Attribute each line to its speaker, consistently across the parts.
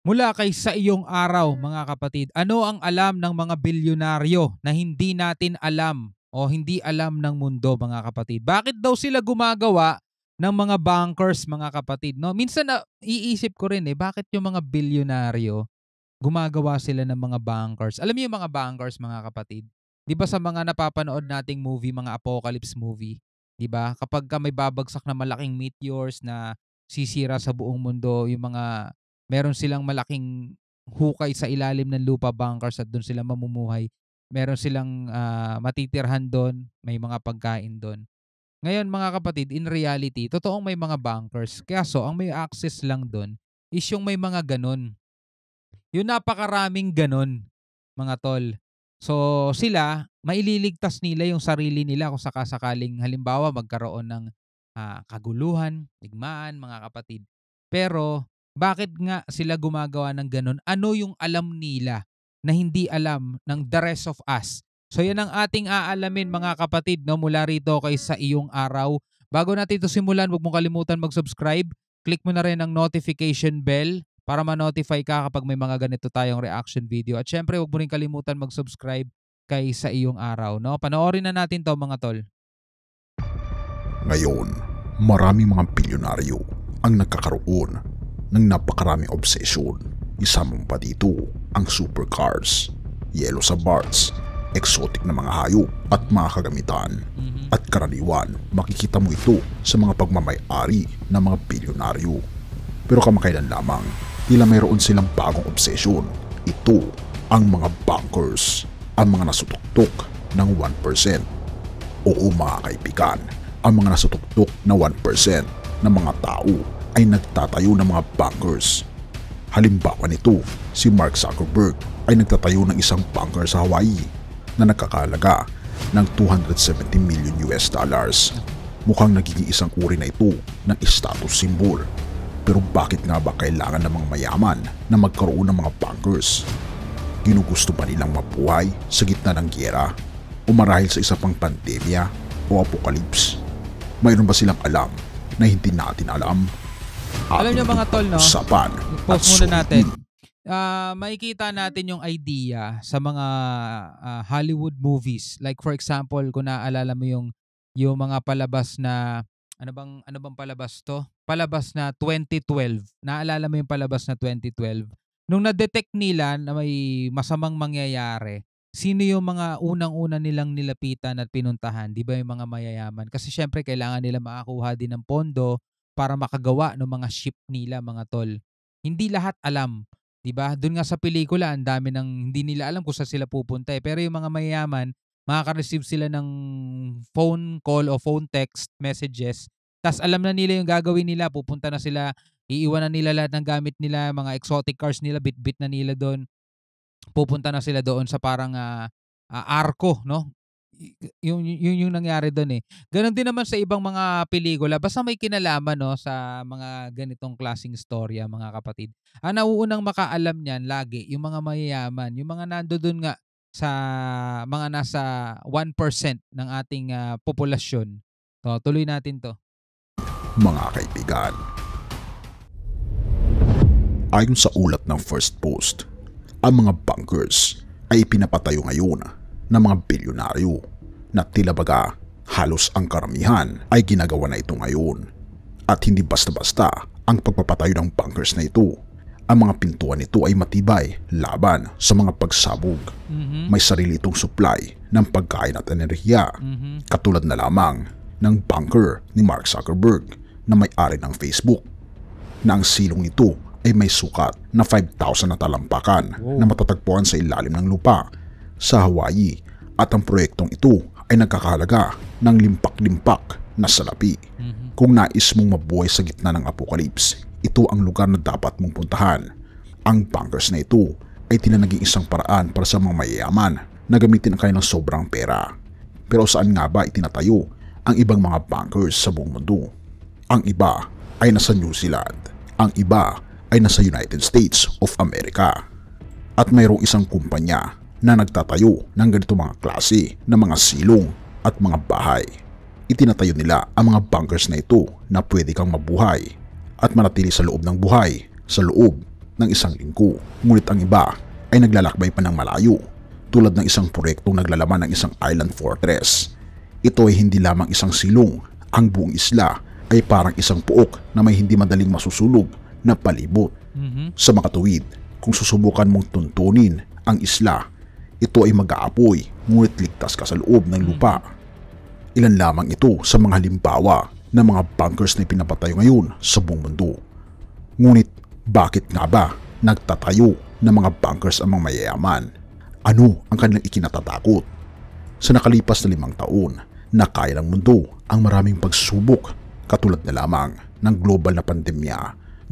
Speaker 1: Mula kay sa iyong araw, mga kapatid, ano ang alam ng mga bilyonaryo na hindi natin alam o hindi alam ng mundo, mga kapatid? Bakit daw sila gumagawa ng mga bankers, mga kapatid? No? Minsan na iisip ko rin bakit yung mga bilyonaryo gumagawa sila ng mga bankers? Alam niyo yung mga bankers, mga kapatid? 'Di ba sa mga napapanood nating movie, mga apocalypse movie, 'di ba? Kapag ka may babagsak na malaking meteors na sisira sa buong mundo, yung mga meron silang malaking hukay sa ilalim ng lupa, bunkers, at doon sila mamumuhay. Meron silang matitirhan doon, may mga pagkain doon. Ngayon, mga kapatid, in reality, totoong may mga bunkers. Kaso ang may access lang doon is yung may mga ganun. Yung napakaraming gano'n, mga tol. So, sila maililigtas nila yung sarili nila kung sakasakaling halimbawa magkaroon ng, kaguluhan, digmaan, mga kapatid. Pero bakit nga sila gumagawa ng gano'n? Ano yung alam nila na hindi alam ng the rest of us? So, yan ang ating aalamin, mga kapatid, 'no, mula rito kay Sa Iyong Araw. Bago natin 'to simulan, huwag mong kalimutan mag-subscribe. Click mo na rin ang notification bell para ma-notify ka kapag may mga ganito tayong reaction video. At syempre, huwag mo rin kalimutan mag-subscribe kay Sa Iyong Araw. No? Panoorin na natin to, mga tol.
Speaker 2: Ngayon, maraming mga bilyonaryo ang nagkakaroon ng napakaraming obsesyon. Isama mo pa dito ang supercars, yellow sa parts, exotic na mga hayop at mga kagamitan. At karaniwan, makikita mo ito sa mga pagmamay-ari ng mga bilyonaryo. Pero kamakailan lamang, tila mayroon silang bagong obsesyon. Ito ang mga bankers, ang mga nasutuktok ng 1%. Oo mga kaibigan, ang mga nasutuktok na 1% ng mga tao ay nagtatayo ng mga bankers. Halimbawa nito, si Mark Zuckerberg ay nagtatayo ng isang bunker sa Hawaii na nagkakahalaga ng $270 million. Mukhang nagiging isang uri na ito ng status symbol. Pero bakit nga ba kailangan ng mga mayaman na magkaroon ng mga bunkers? Ginugusto ba nilang mabuhay sa gitna ng gyera o marahil sa isa pang pandemya o apocalypse? Mayroon ba silang alam na hindi natin alam?
Speaker 1: Alam niyo, mga tol, no?
Speaker 2: Usapan
Speaker 1: Pause muna natin. Makikita natin yung idea sa mga Hollywood movies. Like for example, kung naaalala mo yung mga palabas na ano bang palabas to? Palabas na 2012. Naalala mo yung palabas na 2012? Nung na-detect nila na may masamang mangyayari, sino yung mga unang-una nilang nilapitan at pinuntahan? Di ba yung mga mayayaman? Kasi syempre kailangan nila makakuha din ng pondo para makagawa ng mga ship nila, mga tol. Hindi lahat alam. 'Di ba? Doon nga sa pelikula, ang dami ng hindi nila alam kung saan sila pupunta. Pero yung mga mayayaman, makaka-receive sila ng phone call o phone text messages. Tas alam na nila yung gagawin nila, pupunta na sila, iiwan na nila lahat ng gamit nila, mga exotic cars nila, bit-bit na nila doon. Pupunta na sila doon sa parang arko, no? Yung nangyari doon. Ganon din naman sa ibang mga pelikula. Basta may kinalaman, no, sa mga ganitong klaseng storya, mga kapatid. Ang nauunang makaalam niyan lagi yung mga mayayaman, yung mga nandoon nga sa mga nasa 1% ng ating populasyon. So, tuloy natin to.
Speaker 2: Mga kaibigan, ayon sa ulat ng First Post, ang mga bunkers ay pinapatayo ngayon ng mga bilyonaryo na tila baga halos ang karamihan ay ginagawa na ito ngayon. At hindi basta-basta ang pagpapatayo ng bunkers na ito. Ang mga pintuan nito ay matibay laban sa mga pagsabog. May sarili itong supply ng pagkain at enerhiya. Katulad na lamang ng bunker ni Mark Zuckerberg na may-ari ng Facebook, na ang silong nito ay may sukat na 5,000 na talampakan na matatagpuan sa ilalim ng lupa sa Hawaii, at ang proyektong ito ay nagkakahalaga ng limpak-limpak na salapi. Kung nais mong mabuhay sa gitna ng apocalypse, ito ang lugar na dapat mong puntahan. Ang bunkers na ito ay tila naging isang paraan para sa mga mayayaman na gamitin ang kanilang sobrang pera. Pero saan nga ba itinatayo ang ibang mga bunkers sa buong mundo? Ang iba ay nasa New Zealand, ang iba ay nasa United States of America. At mayroong isang kumpanya na nagtatayo ng ganito mga klase ng mga silong at mga bahay. Itinatayo nila ang mga bunkers na ito na pwede kang mabuhay at manatili sa loob ng buhay, sa loob ng isang linggo. Ngunit ang iba ay naglalakbay pa ng malayo, tulad ng isang proyektong naglalaman ng isang island fortress. Ito ay hindi lamang isang silong, ang buong isla ay parang isang puok na may hindi madaling masusunog na palibot. Sa makatuwid, kung susubukan mong tuntunin ang isla, ito ay mag-aapoy ngunit ligtas ka sa loob ng lupa. Ilan lamang ito sa mga halimbawa ng mga bunkers na pinapatayo ngayon sa buong mundo. Ngunit bakit nga ba nagtatayo ng mga bunkers ang mga mayayaman? Ano ang kanilang ikinatatakot? Sa nakalipas na 5 taon, nakaya ng mundo ang maraming pagsubok katulad na lamang ng global na pandemya,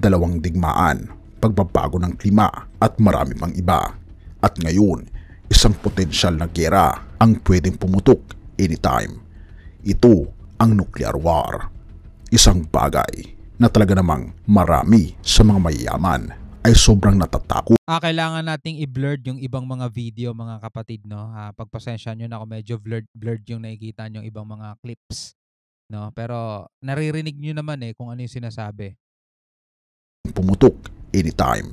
Speaker 2: 2 digmaan, pagbabago ng klima at marami pang iba. At ngayon, isang potensyal na giyera ang pwedeng pumutok anytime. Ito ang nuclear war. Isang bagay na talaga namang marami sa mga mayayaman ay sobrang natatakot.
Speaker 1: Kailangan nating i-blurred yung ibang mga video mga kapatid, no? Pagpasensya nyo na ako, medyo blurred yung nakikita nyo ibang mga clips, no? Pero naririnig nyo naman kung ano yung sinasabi.
Speaker 2: Pumutok anytime.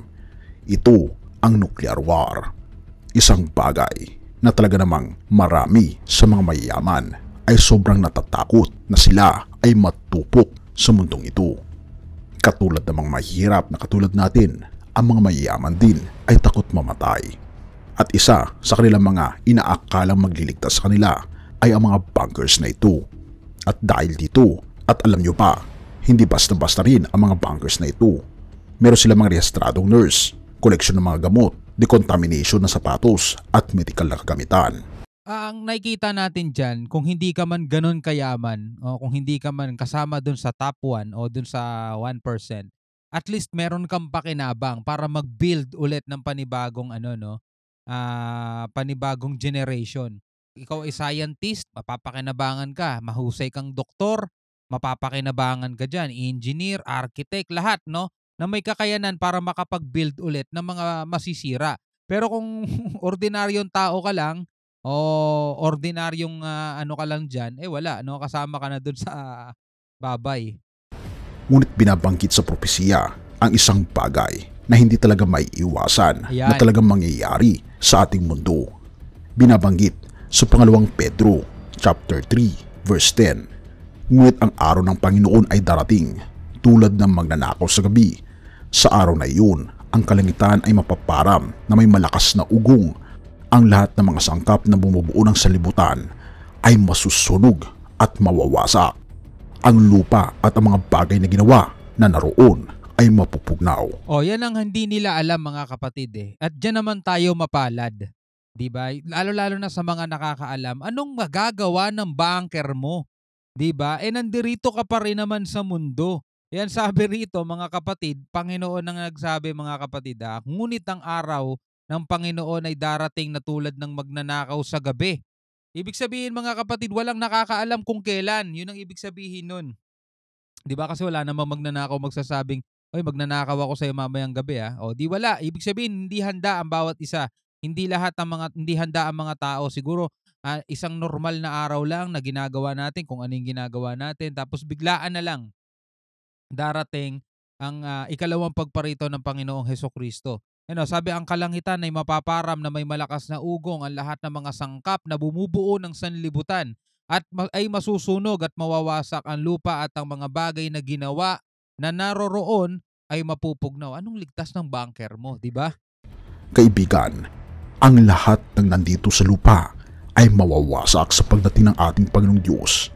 Speaker 2: Ito ang nuclear war. Isang bagay na talaga namang marami sa mga mayayaman ay sobrang natatakot na sila ay matupok sa mundong ito. Katulad ng mga mahirap na katulad natin, ang mga mayayaman din ay takot mamatay. At isa sa kanilang mga inaakalang magliligtas sa kanila ay ang mga bunkers na ito. At dahil dito, at alam nyo pa, hindi basta-basta rin ang mga bunkers na ito. Meron silang mga rehistradong nurse, koleksyon ng mga gamot, decontamination ng sapatos at medical na kagamitan.
Speaker 1: Ang nakikita natin dyan, kung hindi ka man ganun kayaman o kung hindi ka man kasama dun sa top 1 o dun sa 1%, at least meron kang pakinabang para mag-build ulit ng panibagong panibagong generation. Ikaw ay scientist, mapapakinabangan ka, mahusay kang doktor, mapapakinabangan ka dyan, engineer, architect, lahat, no? Na may kakayanan para makapag-build ulit ng mga masisira. Pero kung ordinaryong tao ka lang, o ordinaryong ka lang dyan, wala, no? Kasama ka na dun sa babay.
Speaker 2: Ngunit binabanggit sa propesiya ang isang bagay na hindi talaga maiiwasan na talagang mangyayari sa ating mundo. Binabanggit sa 2 Pedro chapter 3 verse 10. Ngunit ang araw ng Panginoon ay darating tulad ng magnanakaw sa gabi. Sa araw na iyon, ang kalangitan ay mapaparam na may malakas na ugong. Ang lahat ng mga sangkap na bumubuo ng salibutan ay masusunog at mawawasak. Ang lupa at ang mga bagay na ginawa na naroon ay mapupugnaw.
Speaker 1: Yan ang hindi nila alam mga kapatid At dyan naman tayo mapalad. Diba? Lalo-lalo na sa mga nakakaalam, anong magagawa ng bunker mo? Diba? Nandirito ka pa rin naman sa mundo. Yan sabi rito mga kapatid, Panginoon ang nagsabi mga kapatid ngunit ang araw ng Panginoon ay darating na tulad ng magnanakaw sa gabi. Ibig sabihin mga kapatid, walang nakakaalam kung kailan. Yun ang ibig sabihin nun. Di ba? Kasi wala namang magnanakaw magsasabing, oy, magnanakaw ako sa'yo mamayang gabi O di wala. Ibig sabihin, hindi handa ang bawat isa. Hindi handa ang mga tao. Siguro isang normal na araw lang na ginagawa natin kung ano yung ginagawa natin. Tapos biglaan na lang darating ang ikalawang pagparito ng Panginoong Hesukristo. Sabi ang kalangitan ay mapaparam na may malakas na ugong, ang lahat ng mga sangkap na bumubuo ng sanlibutan at ay masusunog at mawawasak ang lupa at ang mga bagay na ginawa na naroroon ay mapupugnaw. Anong ligtas ng bunker mo, di ba?
Speaker 2: Kaibigan, ang lahat ng nandito sa lupa ay mawawasak sa pagdating ng ating Panginoong Diyos.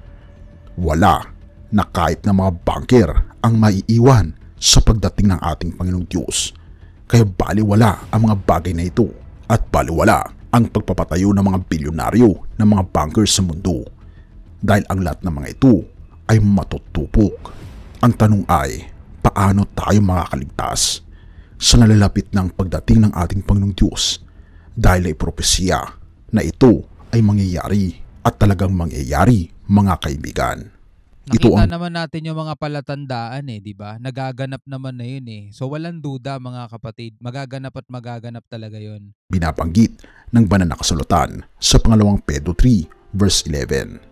Speaker 2: Wala na kahit na mga bunker ang maiiwan sa pagdating ng ating Panginoong Diyos. Kaya baliwala ang mga bagay na ito at baliwala ang pagpapatayo ng mga bilyonaryo ng mga bunkers sa mundo. Dahil ang lahat ng mga ito ay matutupok. Ang tanong ay, paano tayo makakaligtas sa nalalapit ng pagdating ng ating Panginoong Diyos? Dahil ay propesya na ito ay mangyayari at talagang mangyayari mga kaibigan.
Speaker 1: Nakita naman natin yung mga palatandaan di ba? Nagaganap naman na yun So walang duda mga kapatid, magaganap at magaganap talaga yun.
Speaker 2: Binabanggit ng banal na kasulatan sa 2 Pedro 3 verse 11.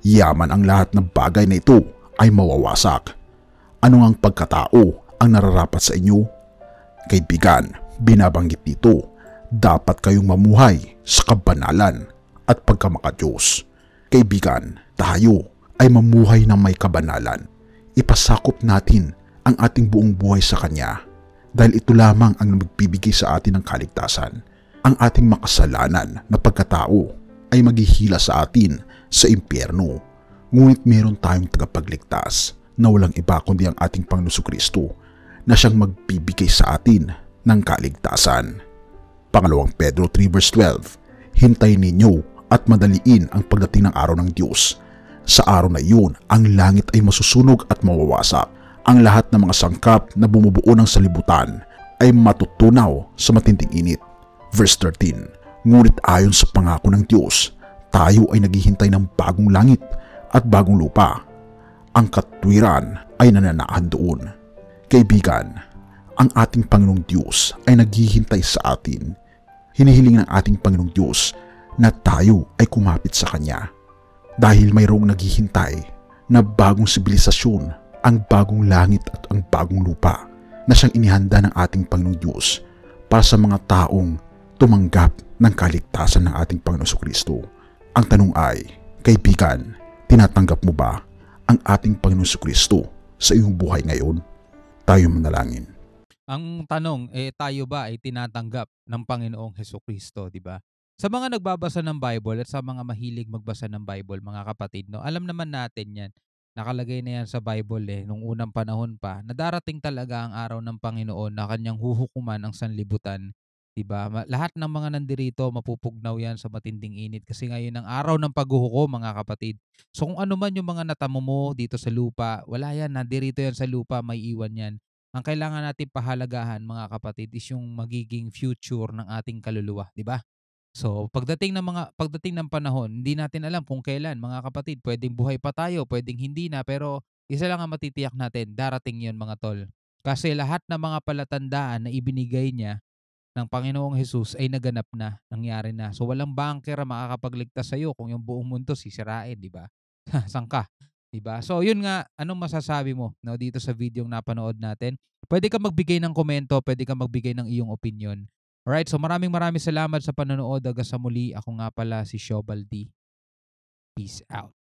Speaker 2: Yaman ang lahat ng bagay na ito ay mawawasak. Ano ang pagkatao ang nararapat sa inyo? Kaibigan, binabanggit dito, dapat kayong mamuhay sa kabanalan at pagkamakadiyos. Kaibigan, tayo ay mamuhay ng may kabanalan. Ipasakop natin ang ating buong buhay sa Kanya dahil ito lamang ang magbibigay sa atin ng kaligtasan. Ang ating makasalanan na pagkatao ay maghihila sa atin sa impyerno. Ngunit meron tayong tagapagligtas na walang iba kundi ang ating Panginoong Jesucristo na siyang magbibigay sa atin ng kaligtasan. Pangalawang Pedro 3 verse 12, hintayin ninyo at madaliin ang pagdating ng araw ng Diyos. Sa araw na iyon, ang langit ay masusunog at mawawasak. Ang lahat ng mga sangkap na bumubuo ng salibutan ay matutunaw sa matinding init. Verse 13, ngunit ayon sa pangako ng Diyos, tayo ay naghihintay ng bagong langit at bagong lupa. Ang katwiran ay nananahan doon. Kaibigan, ang ating Panginoong Diyos ay naghihintay sa atin. Hinihiling ng ating Panginoong Diyos na tayo ay kumapit sa Kanya. Dahil mayroong naghihintay na bagong sibilisasyon, ang bagong langit at ang bagong lupa na siyang inihanda ng ating Panginoong Diyos para sa mga taong tumanggap ng kaligtasan ng ating Panginoong Jesucristo. Ang tanong ay, kaibigan, tinatanggap mo ba ang ating Panginoong Jesucristo sa iyong buhay ngayon? Tayo manalangin.
Speaker 1: Ang tanong, tayo ba ay tinatanggap ng Panginoong Hesukristo, di ba? Sa mga nagbabasa ng Bible at sa mga mahilig magbasa ng Bible, mga kapatid, no, alam naman natin yan. Nakalagay na yan sa Bible nung unang panahon pa, na darating talaga ang araw ng Panginoon na kanyang huhukuman ang sanlibutan. Diba? Lahat ng mga nandirito mapupugnaw yan sa matinding init kasi ngayon ang araw ng paghuhukom, mga kapatid. So kung ano man yung mga natamo mo dito sa lupa, wala yan, nandirito yan sa lupa, may iwan yan. Ang kailangan natin pahalagahan, mga kapatid, is yung magiging future ng ating kaluluwa, di ba? So, pagdating ng panahon, hindi natin alam kung kailan, mga kapatid. Pwedeng buhay pa tayo, pwedeng hindi na, pero isa lang ang matitiyak natin, darating 'yon, mga tol. Kasi lahat ng mga palatandaan na ibinigay niya ng Panginoong Hesus ay naganap na, nangyari na. So, walang banker ang makakapagligtas sa iyo kung yung buong mundo sisirain, di ba? Saan ka? Di ba? So, yun nga, anong masasabi mo, no, dito sa video napanood natin? Pwede ka magbigay ng komento, pwede ka magbigay ng iyong opinion. Alright, so maraming salamat sa panonood. Hanggang sa muli, ako nga pala si Shobaldi. Peace out.